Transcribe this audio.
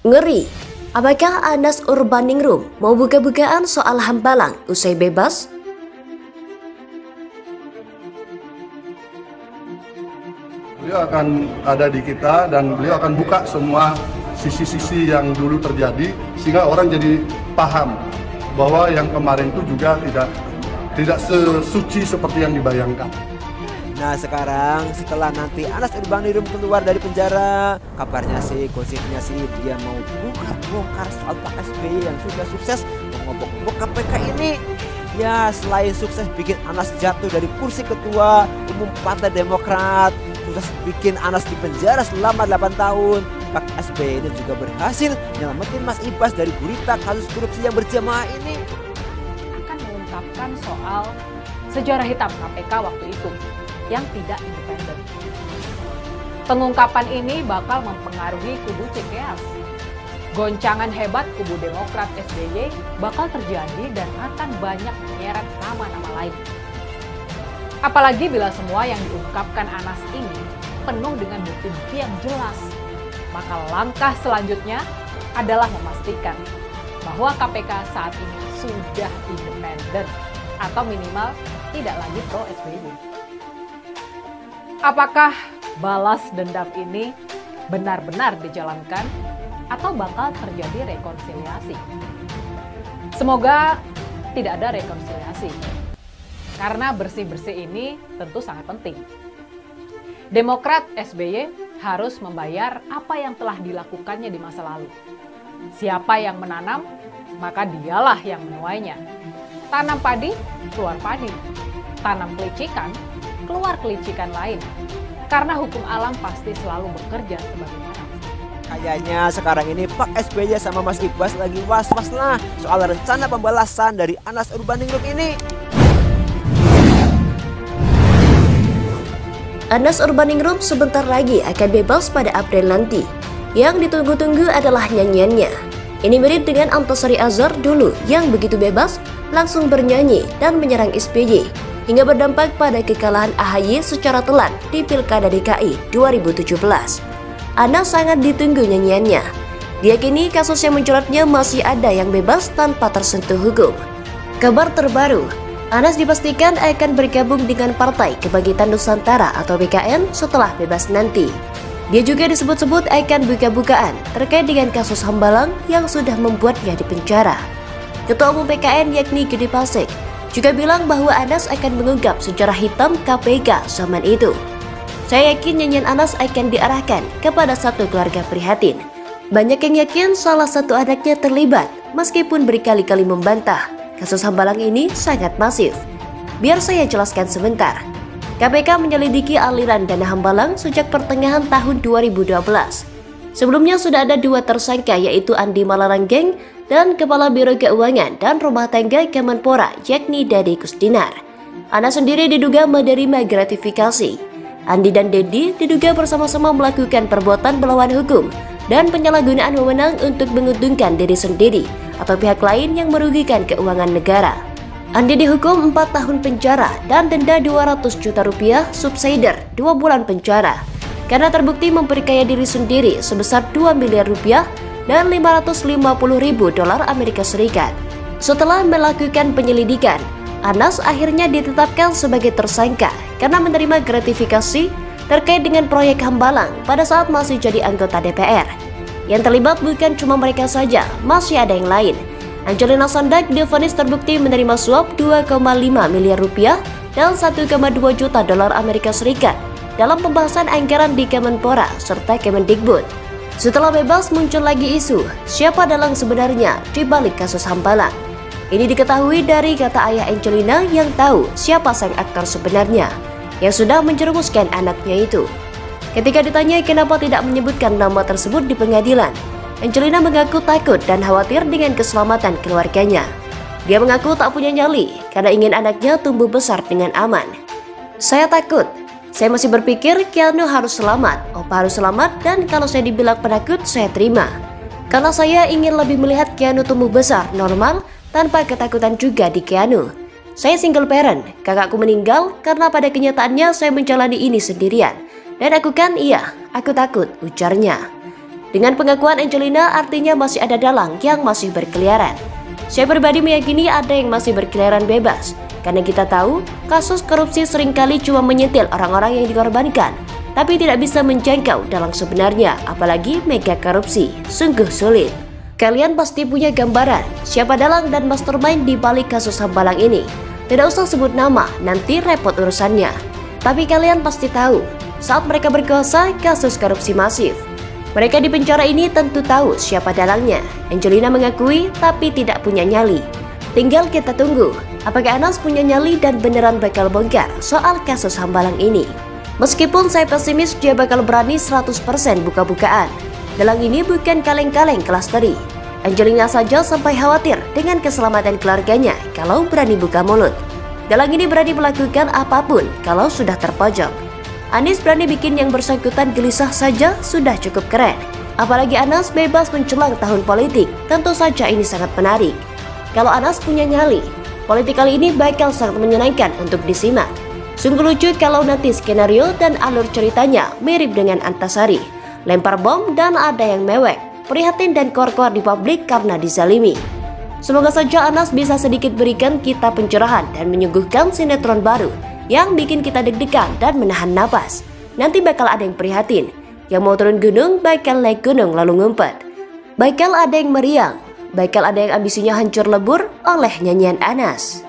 Ngeri, apakah Anas Urbaningrum mau buka-bukaan soal Hambalang usai bebas? Beliau akan ada di kita dan beliau akan buka semua sisi-sisi yang dulu terjadi sehingga orang jadi paham bahwa yang kemarin itu juga tidak sesuci seperti yang dibayangkan. Nah sekarang setelah nanti Anas Urbaningrum keluar dari penjara, kabarnya sih, gosipnya sih dia mau bongkar soal Pak SBY yang sudah sukses mengobok-obok KPK ini. Ya selain sukses bikin Anas jatuh dari kursi ketua umum Partai Demokrat, sukses bikin Anas di penjara selama 8 tahun, Pak SBY ini juga berhasil nyelamatin Mas Ibas dari gurita kasus korupsi yang berjamaah ini. Akan mengungkapkan soal sejarah hitam KPK waktu itu yang tidak independen. Pengungkapan ini bakal mempengaruhi kubu Cikeas. Goncangan hebat kubu Demokrat SBY bakal terjadi dan akan banyak menyeret nama-nama lain. Apalagi bila semua yang diungkapkan Anas ini penuh dengan bukti-bukti yang jelas, maka langkah selanjutnya adalah memastikan bahwa KPK saat ini sudah independen atau minimal tidak lagi pro SBY. Apakah balas dendam ini benar-benar dijalankan atau bakal terjadi rekonsiliasi? Semoga tidak ada rekonsiliasi, karena bersih-bersih ini tentu sangat penting. Demokrat SBY harus membayar apa yang telah dilakukannya di masa lalu. Siapa yang menanam, maka dialah yang menuainya. Tanam padi, keluar padi. Tanam kelicikan, keluar kelicikan lain. Karena hukum alam pasti selalu bekerja sebagaimana. Kayaknya sekarang ini Pak SBY sama Mas Ibas lagi was-was lah soal rencana pembalasan dari Anas Urbaningrum ini. Anas Urbaningrum sebentar lagi akan bebas pada April nanti. Yang ditunggu-tunggu adalah nyanyiannya. Ini mirip dengan Antasari Azhar dulu yang begitu bebas langsung bernyanyi dan menyerang SBY hingga berdampak pada kekalahan AHY secara telak di Pilkada DKI 2017. Anas sangat ditunggu nyanyiannya. Diyakini kasus yang mencuratnya masih ada yang bebas tanpa tersentuh hukum. Kabar terbaru, Anas dipastikan akan bergabung dengan Partai Kebangkitan Nusantara atau BKN setelah bebas nanti. Dia juga disebut-sebut akan buka-bukaan terkait dengan kasus Hambalang yang sudah membuatnya di penjara. Ketua Umum BKN yakni Gede Pasek juga bilang bahwa Anas akan mengungkap sejarah hitam KPK zaman itu. Saya yakin nyanyian Anas akan diarahkan kepada satu keluarga prihatin. Banyak yang yakin salah satu anaknya terlibat meskipun berkali-kali membantah. Kasus Hambalang ini sangat masif. Biar saya jelaskan sebentar. KPK menyelidiki aliran dana Hambalang sejak pertengahan tahun 2012. Sebelumnya sudah ada 2 tersangka yaitu Andi Malaranggeng dan Kepala Biro Keuangan dan Rumah Tangga Kemenpora yakni Dede Kusdinar. Anas sendiri diduga menerima gratifikasi. Andi dan Dedi diduga bersama-sama melakukan perbuatan melawan hukum dan penyalahgunaan wewenang untuk menguntungkan diri sendiri atau pihak lain yang merugikan keuangan negara. Andi dihukum 4 tahun penjara dan denda 200 juta rupiah, subsidiar 2 bulan penjara karena terbukti memperkaya diri sendiri sebesar 2 miliar rupiah dan 550 ribu dolar Amerika Serikat. Setelah melakukan penyelidikan, Anas akhirnya ditetapkan sebagai tersangka karena menerima gratifikasi terkait dengan proyek Hambalang pada saat masih jadi anggota DPR. Yang terlibat bukan cuma mereka saja, masih ada yang lain. Angelina Sondag divonis terbukti menerima suap 2,5 miliar rupiah dan 1,2 juta dolar Amerika Serikat dalam pembahasan anggaran di Kemenpora serta Kemendikbud. Setelah bebas muncul lagi isu siapa dalang sebenarnya di balik kasus Hambalang. Ini diketahui dari kata ayah Angelina yang tahu siapa sang aktor sebenarnya yang sudah menjerumuskan anaknya itu. Ketika ditanya kenapa tidak menyebutkan nama tersebut di pengadilan, Angelina mengaku takut dan khawatir dengan keselamatan keluarganya. Dia mengaku tak punya nyali karena ingin anaknya tumbuh besar dengan aman. Saya takut. Saya masih berpikir Keanu harus selamat, Opa harus selamat, dan kalau saya dibilang penakut, saya terima. Karena saya ingin lebih melihat Keanu tumbuh besar, normal, tanpa ketakutan juga di Keanu. Saya single parent, kakakku meninggal karena pada kenyataannya saya menjalani ini sendirian. Dan aku kan iya, aku takut, ujarnya. Dengan pengakuan Angelina artinya masih ada dalang yang masih berkeliaran. Saya pribadi meyakini ada yang masih berkeliaran bebas, karena kita tahu kasus korupsi seringkali cuma menyentil orang-orang yang dikorbankan, tapi tidak bisa menjangkau dalang sebenarnya, apalagi mega korupsi. Sungguh sulit. Kalian pasti punya gambaran siapa dalang dan mastermind di balik kasus Hambalang ini. Tidak usah sebut nama, nanti repot urusannya. Tapi kalian pasti tahu, saat mereka berkuasa, kasus korupsi masif. Mereka di penjara ini tentu tahu siapa dalangnya. Angelina mengakui tapi tidak punya nyali. Tinggal kita tunggu, apakah Anas punya nyali dan beneran bakal bongkar soal kasus Hambalang ini. Meskipun saya pesimis dia bakal berani 100% buka-bukaan. Dalang ini bukan kaleng-kaleng kelas teri. Angelina saja sampai khawatir dengan keselamatan keluarganya kalau berani buka mulut. Dalang ini berani melakukan apapun kalau sudah terpojok. Anis berani bikin yang bersangkutan gelisah saja sudah cukup keren. Apalagi Anas bebas menjelang tahun politik, tentu saja ini sangat menarik. Kalau Anas punya nyali, politik kali ini bakal sangat menyenangkan untuk disimak. Sungguh lucu kalau nanti skenario dan alur ceritanya mirip dengan Antasari. Lempar bom dan ada yang mewek, prihatin dan kor-kor di publik karena dizalimi. Semoga saja Anas bisa sedikit berikan kita pencerahan dan menyuguhkan sinetron baru yang bikin kita deg-degan dan menahan napas. Nanti bakal ada yang prihatin, yang mau turun gunung bakal naik gunung lalu ngumpet. Bakal ada yang meriang, bakal ada yang ambisinya hancur lebur oleh nyanyian Anas.